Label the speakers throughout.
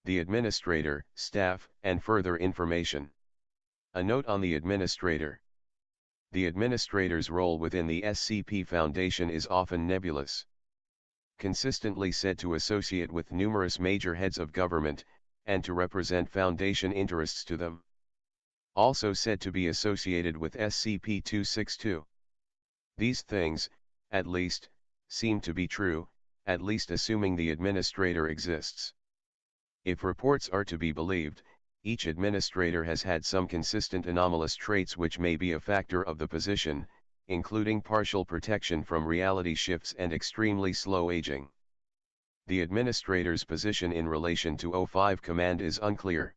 Speaker 1: the administrator, staff, and further information. A note on the administrator. The administrator's role within the SCP Foundation is often nebulous. Consistently said to associate with numerous major heads of government, and to represent Foundation interests to them. Also said to be associated with SCP-262. These things, at least, seem to be true, at least assuming the administrator exists. If reports are to be believed, each administrator has had some consistent anomalous traits which may be a factor of the position, including partial protection from reality shifts and extremely slow aging. The administrator's position in relation to O5 Command is unclear.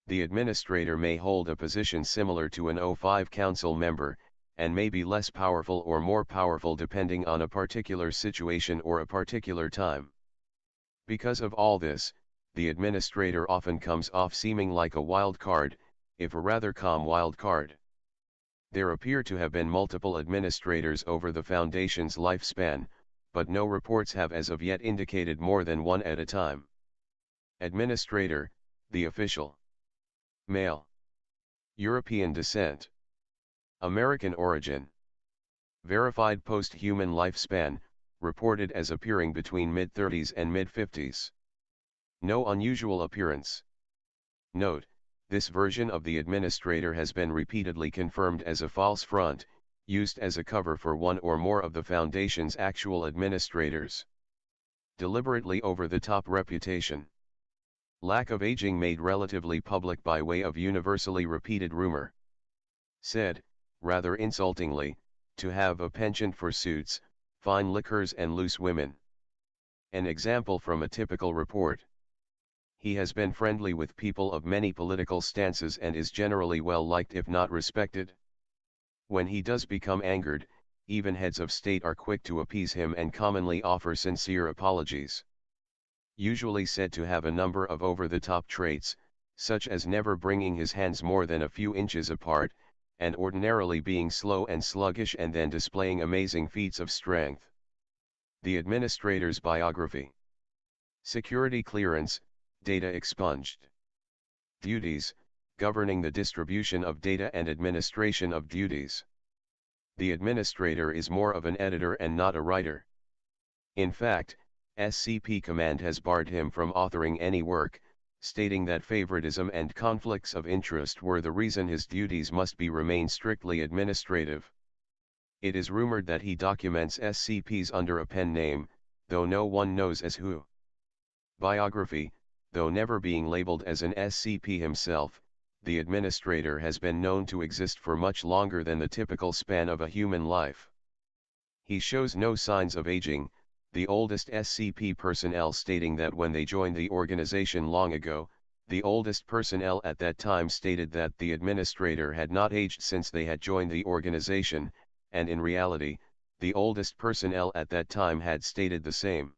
Speaker 1: The administrator may hold a position similar to an O5 council member, and may be less powerful or more powerful depending on a particular situation or a particular time. Because of all this, the administrator often comes off seeming like a wild card, if a rather calm wild card. There appear to have been multiple administrators over the Foundation's lifespan, but no reports have as of yet indicated more than one at a time. Administrator, the official. Male. European descent. American origin. Verified post-human lifespan, reported as appearing between mid-30s and mid-50s. No unusual appearance. Note, this version of the administrator has been repeatedly confirmed as a false front, used as a cover for one or more of the Foundation's actual administrators. Deliberately over-the-top reputation. Lack of aging made relatively public by way of universally repeated rumor. Said, rather insultingly, to have a penchant for suits, fine liquors and loose women. An example from a typical report. He has been friendly with people of many political stances and is generally well liked if not respected. When he does become angered, even heads of state are quick to appease him and commonly offer sincere apologies. Usually said to have a number of over-the-top traits, such as never bringing his hands more than a few inches apart, and ordinarily being slow and sluggish and then displaying amazing feats of strength. The Administrators Biography. Security clearance, data expunged. Duties, governing the distribution of data and administration of duties. The administrator is more of an editor and not a writer. In fact, SCP Command has barred him from authoring any work, stating that favoritism and conflicts of interest were the reason his duties must remain strictly administrative. It is rumored that he documents SCPs under a pen name, though no one knows as who. Biography. Though never being labeled as an SCP himself, the administrator has been known to exist for much longer than the typical span of a human life. He shows no signs of aging, the oldest SCP personnel stating that when they joined the organization long ago, the oldest personnel at that time stated that the administrator had not aged since they had joined the organization, and in reality, the oldest personnel at that time had stated the same.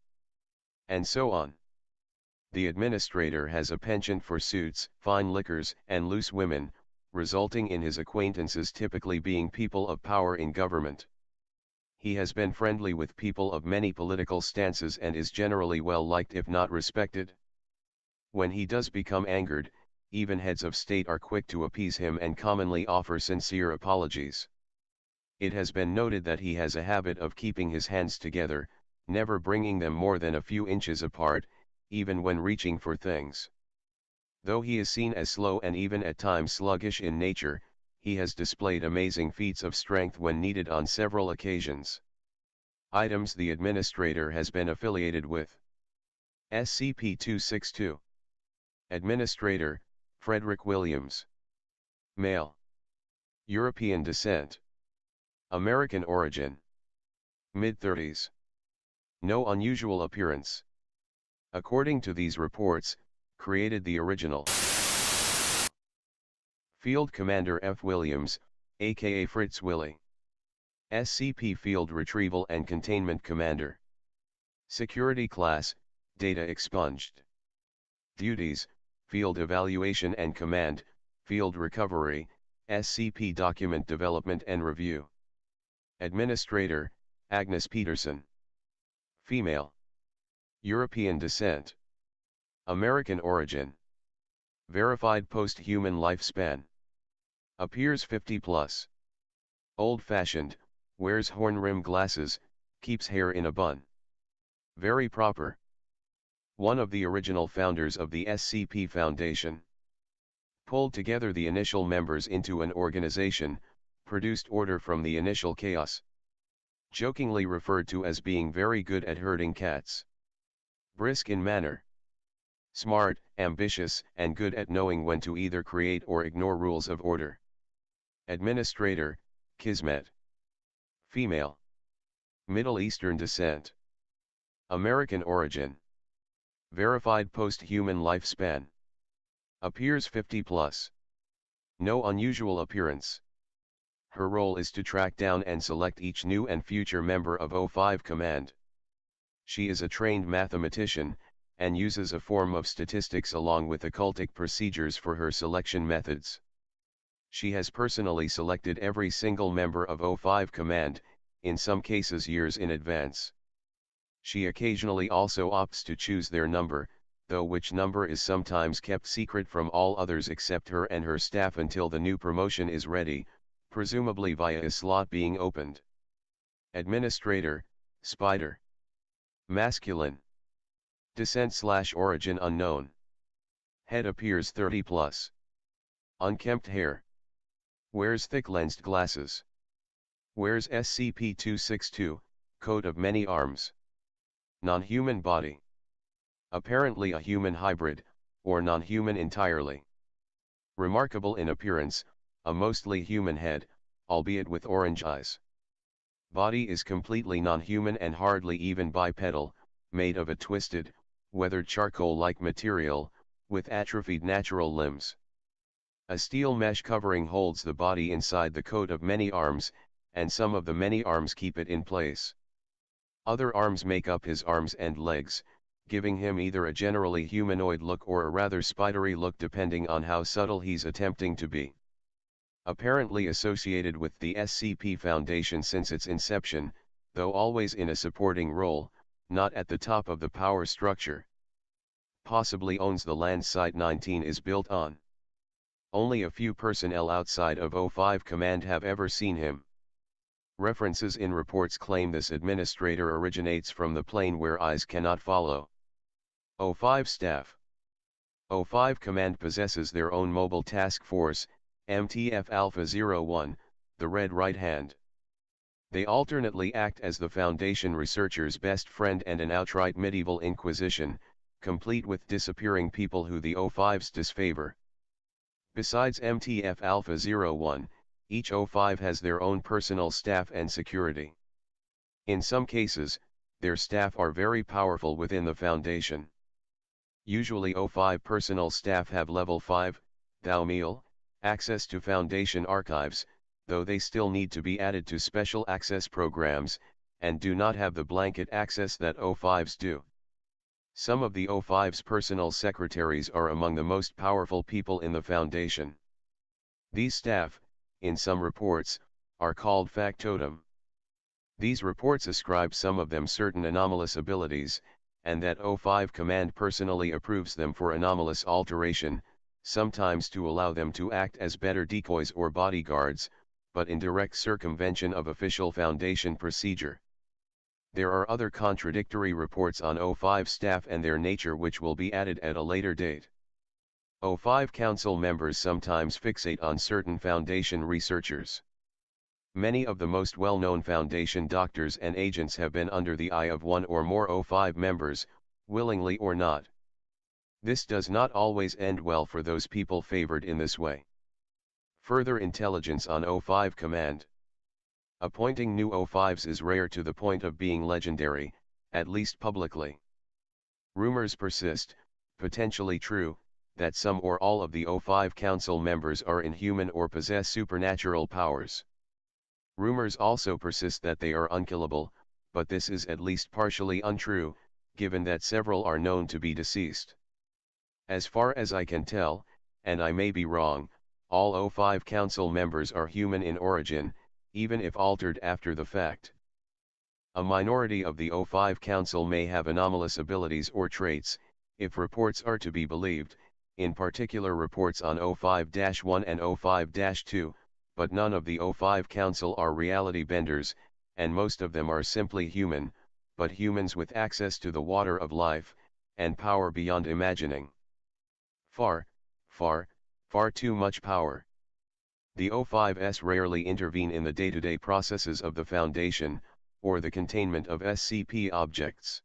Speaker 1: And so on. The administrator has a penchant for suits, fine liquors, and loose women, resulting in his acquaintances typically being people of power in government. He has been friendly with people of many political stances and is generally well liked if not respected. When he does become angered, even heads of state are quick to appease him and commonly offer sincere apologies. It has been noted that he has a habit of keeping his hands together, never bringing them more than a few inches apart, even when reaching for things. Though he is seen as slow and even at times sluggish in nature, he has displayed amazing feats of strength when needed on several occasions. Items the administrator has been affiliated with. SCP-262. Administrator, Frederick Williams. Male. European descent. American origin. Mid-30s. No unusual appearance. According to these reports, created the original. Field Commander F. Williams, aka Fritz Willy. SCP Field Retrieval and Containment Commander. Security Class, Data expunged. Duties, Field Evaluation and Command, Field Recovery, SCP Document Development and Review. Administrator, Agnes Peterson. Female. European descent. American origin. Verified post-human lifespan. Appears 50 plus. Old-fashioned, wears horn-rim glasses, keeps hair in a bun. Very proper. One of the original founders of the SCP Foundation. Pulled together the initial members into an organization, produced order from the initial chaos. Jokingly referred to as being very good at herding cats. Brisk in manner. Smart, ambitious, and good at knowing when to either create or ignore rules of order. Administrator, Kismet. Female. Middle Eastern descent. American origin. Verified post-human lifespan. Appears 50 plus. No unusual appearance. Her role is to track down and select each new and future member of O5 Command. She is a trained mathematician, and uses a form of statistics along with occultic procedures for her selection methods. She has personally selected every single member of O5 Command, in some cases years in advance. She occasionally also opts to choose their number, though which number is sometimes kept secret from all others except her and her staff until the new promotion is ready, presumably via a slot being opened. Administrator, Spider. Masculine. Descent/origin unknown. Head appears 30 plus. Unkempt hair. Wears thick-lensed glasses. Wears SCP-262, coat of many arms. Non-human body. Apparently a human hybrid, or non-human entirely. Remarkable in appearance, a mostly human head, albeit with orange eyes. Body is completely non-human and hardly even bipedal, made of a twisted, weathered charcoal-like material, with atrophied natural limbs. A steel mesh covering holds the body inside the coat of many arms, and some of the many arms keep it in place. Other arms make up his arms and legs, giving him either a generally humanoid look or a rather spidery look depending on how subtle he's attempting to be. Apparently associated with the SCP Foundation since its inception, though always in a supporting role, not at the top of the power structure. Possibly owns the land Site-19 is built on. Only a few personnel outside of O5 Command have ever seen him. References in reports claim this administrator originates from the plane where eyes cannot follow. O5 staff. O5 Command possesses their own mobile task force, MTF Alpha 01, the Red Right Hand. They alternately act as the Foundation researcher's best friend and an outright medieval inquisition, complete with disappearing people who the O5s disfavor. Besides MTF Alpha 01, each O5 has their own personal staff and security. In some cases, their staff are very powerful within the Foundation. Usually O5 personal staff have level 5, Thaumiel, access to Foundation archives, though they still need to be added to special access programs, and do not have the blanket access that O5s do. Some of the O5's personal secretaries are among the most powerful people in the Foundation. These staff, in some reports, are called factotum. These reports ascribe some of them certain anomalous abilities, and that O5 Command personally approves them for anomalous alteration, sometimes to allow them to act as better decoys or bodyguards, but in direct circumvention of official Foundation procedure. There are other contradictory reports on O5 staff and their nature which will be added at a later date. O5 Council members sometimes fixate on certain Foundation researchers. Many of the most well-known Foundation doctors and agents have been under the eye of one or more O5 members, willingly or not. This does not always end well for those people favored in this way. Further intelligence on O5 Command. Appointing new O5s is rare to the point of being legendary, at least publicly. Rumors persist, potentially true, that some or all of the O5 Council members are inhuman or possess supernatural powers. Rumors also persist that they are unkillable, but this is at least partially untrue, given that several are known to be deceased. As far as I can tell, and I may be wrong, all O5 Council members are human in origin, even if altered after the fact. A minority of the O5 Council may have anomalous abilities or traits, if reports are to be believed, in particular reports on O5-1 and O5-2, but none of the O5 Council are reality benders, and most of them are simply human, but humans with access to the water of life, and power beyond imagining. Far, far, far too much power. The O5s rarely intervene in the day-to-day processes of the Foundation, or the containment of SCP objects.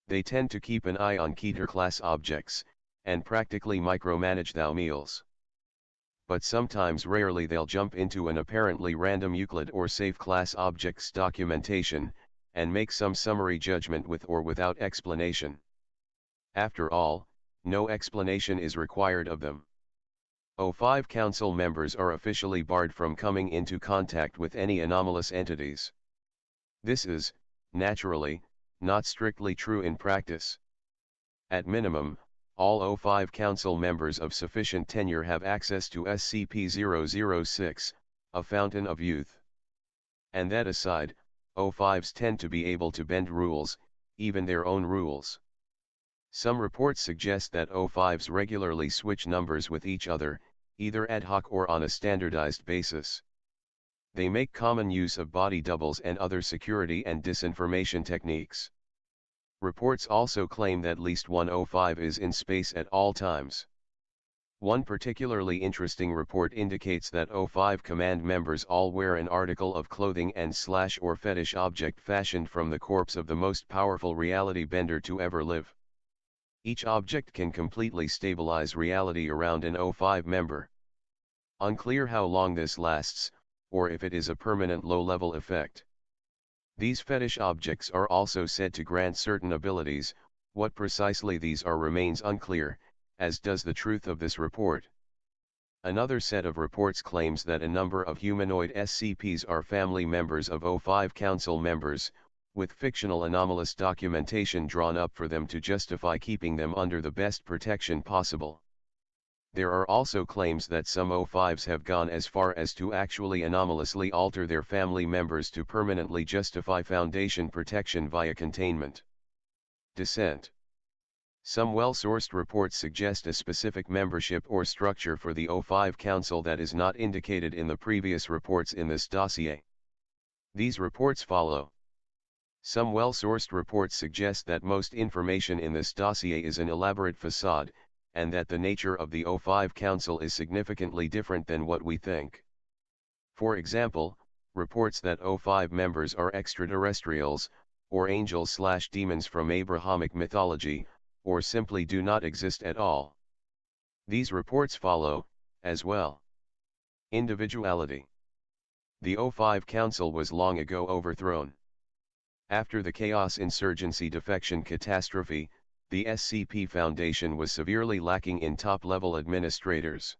Speaker 1: They tend to keep an eye on Keter-class objects, and practically micromanage thou meals. But sometimes rarely they'll jump into an apparently random Euclid or safe class objects documentation, and make some summary judgment with or without explanation. After all, no explanation is required of them. O5 Council members are officially barred from coming into contact with any anomalous entities. This is, naturally, not strictly true in practice. At minimum, all O5 Council members of sufficient tenure have access to SCP-006, a fountain of youth. And that aside, O5s tend to be able to bend rules, even their own rules. Some reports suggest that O5s regularly switch numbers with each other, either ad hoc or on a standardized basis. They make common use of body doubles and other security and disinformation techniques. Reports also claim that at least one O5 is in space at all times. One particularly interesting report indicates that O5 Command members all wear an article of clothing and / or fetish object fashioned from the corpse of the most powerful reality bender to ever live. Each object can completely stabilize reality around an O5 member. Unclear how long this lasts, or if it is a permanent low-level effect. These fetish objects are also said to grant certain abilities. What precisely these are remains unclear, as does the truth of this report. Another set of reports claims that a number of humanoid SCPs are family members of O5 Council members, with fictional anomalous documentation drawn up for them to justify keeping them under the best protection possible. There are also claims that some O5s have gone as far as to actually anomalously alter their family members to permanently justify Foundation protection via containment. Dissent. Some well-sourced reports suggest a specific membership or structure for the O5 Council that is not indicated in the previous reports in this dossier. These reports follow. Some well-sourced reports suggest that most information in this dossier is an elaborate facade, and that the nature of the O5 Council is significantly different than what we think. For example, reports that O5 members are extraterrestrials, or angels/demons from Abrahamic mythology, or simply do not exist at all. These reports follow, as well. Individuality. The O5 Council was long ago overthrown. After the Chaos Insurgency defection catastrophe, the SCP Foundation was severely lacking in top-level administrators.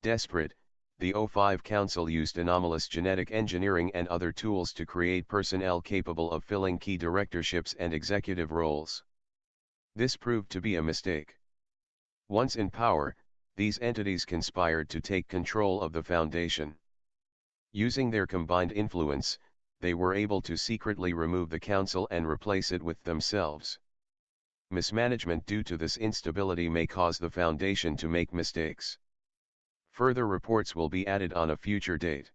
Speaker 1: Desperate, the O5 Council used anomalous genetic engineering and other tools to create personnel capable of filling key directorships and executive roles. This proved to be a mistake. Once in power, these entities conspired to take control of the Foundation. Using their combined influence, they were able to secretly remove the Council and replace it with themselves. Mismanagement due to this instability may cause the Foundation to make mistakes. Further reports will be added on a future date.